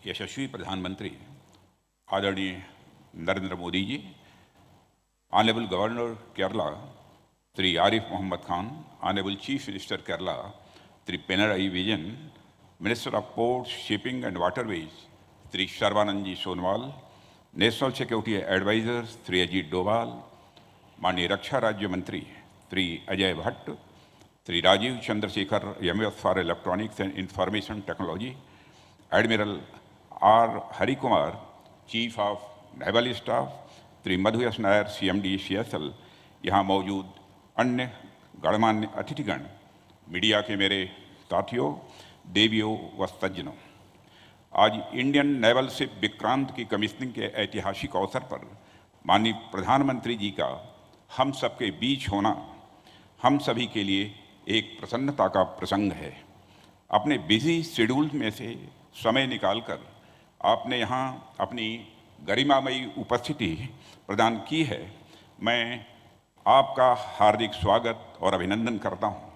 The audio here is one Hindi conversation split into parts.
यशस्वी प्रधानमंत्री आदरणीय Narendra Modi ji, honourable governor Kerala Shri Arif Mohammad Khan, honourable chief minister Kerala Shri Pinarayi Vijayan, minister of ports, shipping and waterways Shri Sarbananda ji Sonowal, national security adviser Shri Ajit Doval, माननीय रक्षा राज्य मंत्री Shri Ajay Bhatt, Shri Rajeev Chandrasekhar MS for electronics and information technology, admiral R Harikumar, chief of naval staff, Shri Madhu S Nair, CMD CSL, यहाँ मौजूद अन्य गणमान्य अतिथिगण, मीडिया के मेरे साथियों, देवियों व सज्जनों, आज इंडियन नेवल शिप विक्रांत की कमीशनिंग के ऐतिहासिक अवसर पर माननीय प्रधानमंत्री जी का हम सबके बीच होना हम सभी के लिए एक प्रसन्नता का प्रसंग है। अपने बिजी शेड्यूल में से समय निकालकर आपने यहाँ अपनी गरिमामयी उपस्थिति प्रदान की है। मैं आपका हार्दिक स्वागत और अभिनंदन करता हूँ।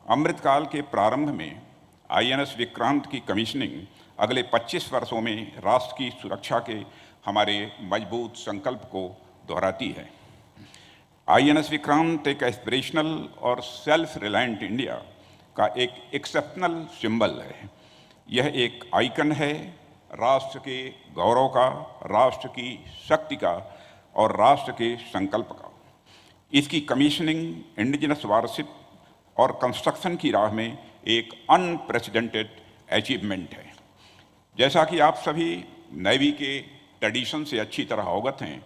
अमृतकाल के प्रारंभ में INS विक्रांत की कमीशनिंग अगले 25 वर्षों में राष्ट्र की सुरक्षा के हमारे मजबूत संकल्प को दोहराती है। INS विक्रांत एक एस्पिरेशनल और सेल्फ रिलायंट इंडिया का एक एक्सेप्शनल सिंबल है। यह एक आइकन है राष्ट्र के गौरव का, राष्ट्र की शक्ति का और राष्ट्र के संकल्प का। इसकी कमीशनिंग इंडिजिनस वारशिप और कंस्ट्रक्शन की राह में एक अनप्रेसिडेंटेड अचीवमेंट है। जैसा कि आप सभी नेवी के ट्रेडिशन से अच्छी तरह अवगत हैं,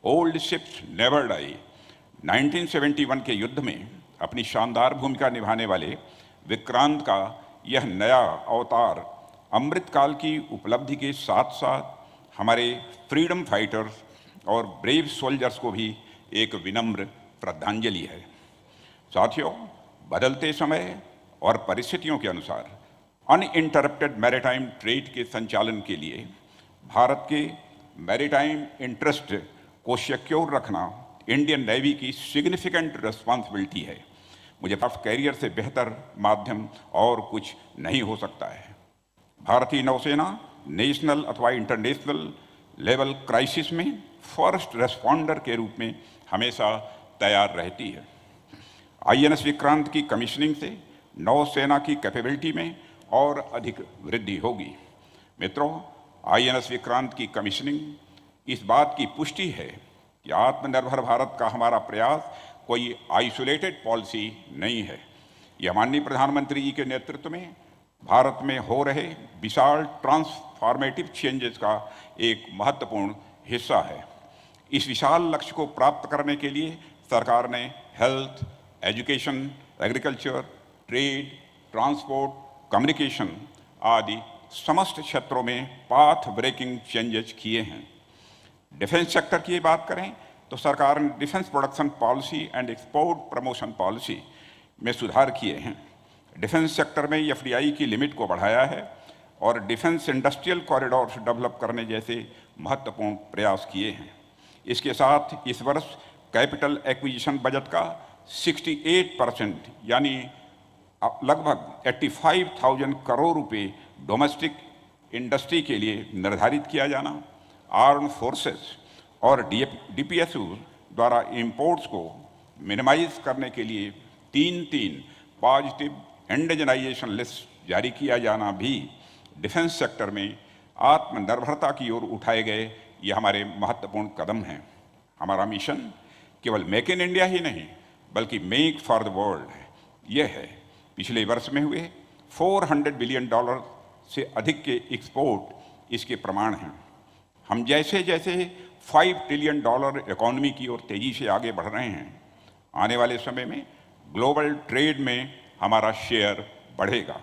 ओल्ड शिप्स नेवर डाई। 1971 के युद्ध में अपनी शानदार भूमिका निभाने वाले विक्रांत का यह नया अवतार अमृतकाल की उपलब्धि के साथ साथ हमारे फ्रीडम फाइटर्स और ब्रेव सोल्जर्स को भी एक विनम्र श्रद्धांजलि है। साथियों, बदलते समय और परिस्थितियों के अनुसार अनइंटरप्टेड मैरीटाइम ट्रेड के संचालन के लिए भारत के मैरीटाइम इंटरेस्ट को सिक्योर रखना इंडियन नेवी की सिग्निफिकेंट रिस्पॉन्सिबिलिटी है। मुझे कैरियर से बेहतर माध्यम और कुछ नहीं हो सकता है। भारतीय नौसेना नेशनल अथवा इंटरनेशनल लेवल क्राइसिस में फर्स्ट रेस्पॉन्डर के रूप में हमेशा तैयार रहती है। INS विक्रांत की कमीशनिंग से नौसेना की कैपेबिलिटी में और अधिक वृद्धि होगी। मित्रों, INS विक्रांत की कमीशनिंग इस बात की पुष्टि है कि आत्मनिर्भर भारत का हमारा प्रयास कोई आइसोलेटेड पॉलिसी नहीं है। यह माननीय प्रधानमंत्री जी के नेतृत्व में भारत में हो रहे विशाल ट्रांसफॉर्मेटिव चेंजेस का एक महत्वपूर्ण हिस्सा है। इस विशाल लक्ष्य को प्राप्त करने के लिए सरकार ने health, education, agriculture, trade, transport, communication आदि समस्त क्षेत्रों में पाथ ब्रेकिंग चेंजेस किए हैं। डिफेंस सेक्टर की बात करें तो सरकार ने defence production policy and export promotion policy में सुधार किए हैं। डिफेंस सेक्टर में FDI की लिमिट को बढ़ाया है और डिफेंस इंडस्ट्रियल कॉरिडोर्स डेवलप करने जैसे महत्वपूर्ण प्रयास किए हैं। इसके साथ इस वर्ष कैपिटल एक्विजिशन बजट का 68% यानी लगभग 85,000 करोड़ रुपए डोमेस्टिक इंडस्ट्री के लिए निर्धारित किया जाना, आर्म फोर्सेस और DPSU द्वारा इंपोर्ट्स को मिनिमाइज करने के लिए 3 पॉजिटिव इंडिजनाइजेशन लिस्ट जारी किया जाना भी डिफेंस सेक्टर में आत्मनिर्भरता की ओर उठाए गए ये हमारे महत्वपूर्ण कदम हैं। हमारा मिशन केवल मेक इन इंडिया ही नहीं बल्कि मेक फॉर द वर्ल्ड है। यह है पिछले वर्ष में हुए $400 बिलियन से अधिक के एक्सपोर्ट इसके प्रमाण हैं। हम जैसे जैसे $5 ट्रिलियन इकोनॉमी की ओर तेजी से आगे बढ़ रहे हैं, आने वाले समय में ग्लोबल ट्रेड में हमारा शेयर बढ़ेगा।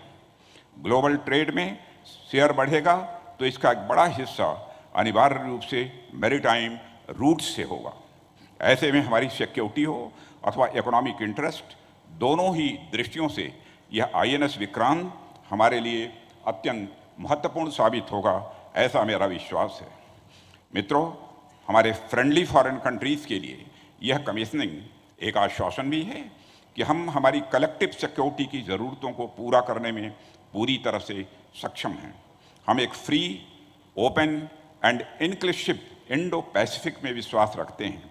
ग्लोबल ट्रेड में शेयर बढ़ेगा तो इसका एक बड़ा हिस्सा अनिवार्य रूप से मैरीटाइम रूट से होगा। ऐसे में हमारी सिक्योरिटी हो अथवा इकोनॉमिक इंटरेस्ट, दोनों ही दृष्टियों से यह INS विक्रांत हमारे लिए अत्यंत महत्वपूर्ण साबित होगा, ऐसा मेरा विश्वास है। मित्रों, हमारे फ्रेंडली फॉरेन कंट्रीज़ के लिए यह कमीशनिंग एक आश्वासन भी है कि हम हमारी कलेक्टिव सिक्योरिटी की ज़रूरतों को पूरा करने में पूरी तरह से सक्षम हैं। हम एक free, open and inclusive Indo Pacific में विश्वास रखते हैं।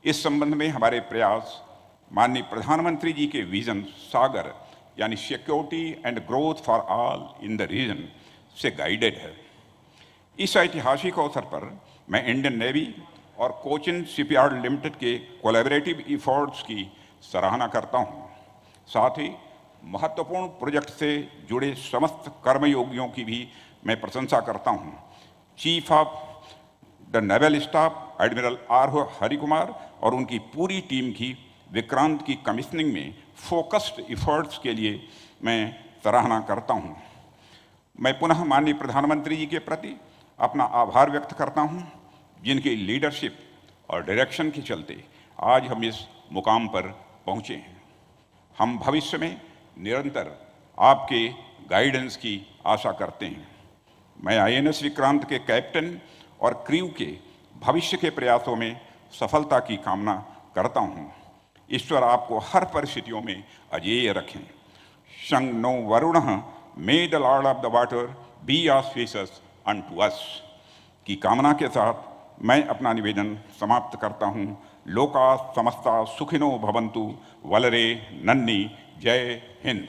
इस संबंध में हमारे प्रयास माननीय प्रधानमंत्री जी के विजन सागर यानी security and growth for all in the region से गाइडेड है। इस ऐतिहासिक अवसर पर मैं इंडियन नेवी और कोचिन शिपयार्ड लिमिटेड के कोलैबोरेटिव एफर्ट्स की सराहना करता हूँ। साथ ही महत्वपूर्ण प्रोजेक्ट से जुड़े समस्त कर्मयोगियों की भी मैं प्रशंसा करता हूँ। Chief of the naval staff admiral R Harikumar और उनकी पूरी टीम की विक्रांत की कमीशनिंग में फोकस्ड एफर्ट्स के लिए मैं सराहना करता हूँ। मैं पुनः माननीय प्रधानमंत्री जी के प्रति अपना आभार व्यक्त करता हूँ, जिनकी लीडरशिप और डायरेक्शन के चलते आज हम इस मुकाम पर पहुँचे हैं। हम भविष्य में निरंतर आपके गाइडेंस की आशा करते हैं। मैं INS विक्रांत के कैप्टन और क्रू के भविष्य के प्रयासों में सफलता की कामना करता हूँ। ईश्वर आपको हर परिस्थितियों में अजेय रखें। शं नो वरुणः मे the lord of the water be auspicious unto us की कामना के साथ मैं अपना निवेदन समाप्त करता हूँ। लोका समस्ता सुखिनो भवन्तु। वलरे नन्नी। जय हिंद।